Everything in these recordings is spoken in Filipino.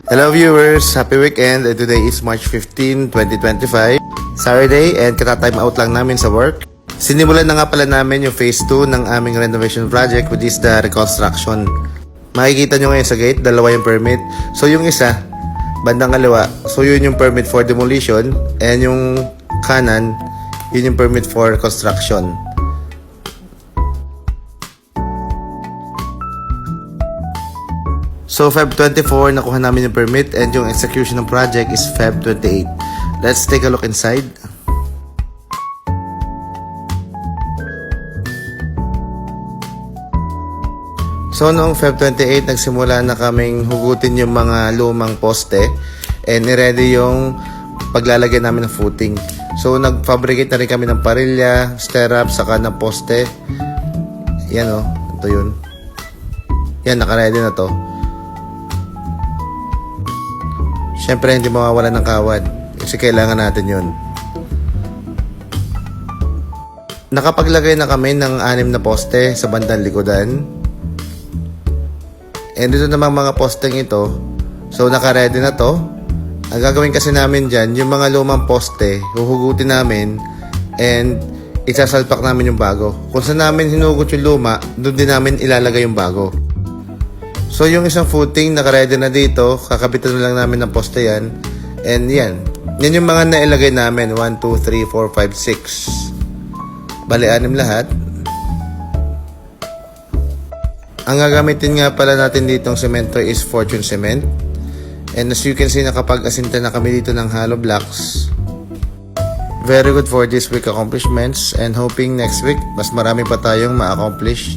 Hello viewers, happy weekend. Today is March 15, 2025. Saturday and kata-time out lang namin sa work. Sinimulan na nga pala namin yung phase 2 ng aming renovation project, which is the reconstruction. Makikita nyo ngayon sa gate, dalawa yung permit. So yung isa, bandang kaliwa, so yun yung permit for demolition, and yung kanan, yun yung permit for construction. So Feb 24 nakuha namin yung permit, and yung execution ng project is Feb 28. Let's take a look inside. So noong Feb 28 nagsimula na kaming hugutin yung mga lumang poste and i-ready yung paglalagay namin ng footing. So nag-fabricate na rin kami ng parilya, stirrup, saka ng poste. Yan o, ito yun. Yan, naka-ready na to. Siyempre, hindi mawawala ng kawad. Kasi kailangan natin yun. Nakapaglagay na kami ng 6 na poste sa bandang likodan. And dito namang mga posteng ito, so naka-ready na to. Ang gagawin kasi namin dyan, yung mga lumang poste, huhugutin namin and isasalpak namin yung bago. Kung saan namin hinugot yung luma, doon din namin ilalagay yung bago. So yung isang footing naka-ready na dito, kakabitan na lang namin ng poste yan. And yan. Yan yung mga nailagay namin. 1, 2, 3, 4, 5, 6. Bali, 6 lahat. Ang gagamitin nga pala natin ditong semento is Fortune Cement. And as you can see, nakapag-asinta na kami dito ng hollow blocks. Very good for this week accomplishments. And hoping next week, mas marami pa tayong ma-accomplish.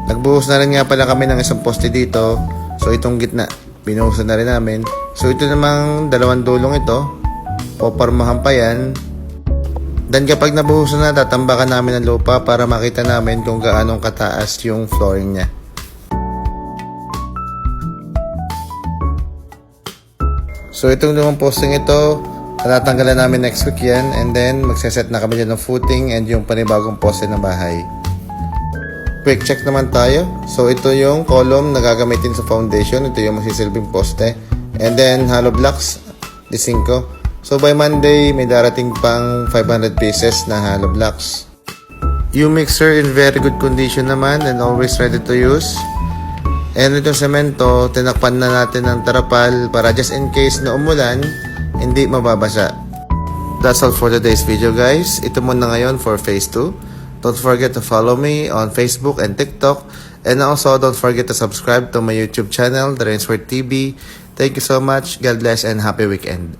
Nagbuhos na rin nga pala kami ng isang poste dito. So itong gitna, binuhusan na rin namin. So ito namang dalawang dulong ito. Popormahan pa yan. Then kapag nabuhusan na, tatambakan namin ng lupa para makita namin kung gaano kataas yung flooring niya. So itong lumang posting ito, tatanggalan namin next week yan. And then magseset na kami dyan ng footing and yung panibagong poste ng bahay. Quick check naman tayo. So ito yung column na gagamitin sa foundation. Ito yung masisilbing poste. And then hollow blocks, di 5. So by Monday, may darating pang 500 pieces na hollow blocks. Yung mixer in very good condition naman and always ready to use. And itong semento, tinakpan na natin ng tarapal para just in case na umulan, hindi mababasa. That's all for today's video guys. Ito muna ngayon for phase 2. Don't forget to follow me on Facebook and TikTok. And also, don't forget to subscribe to my YouTube channel, The Rainsworth TV. Thank you so much. God bless and happy weekend.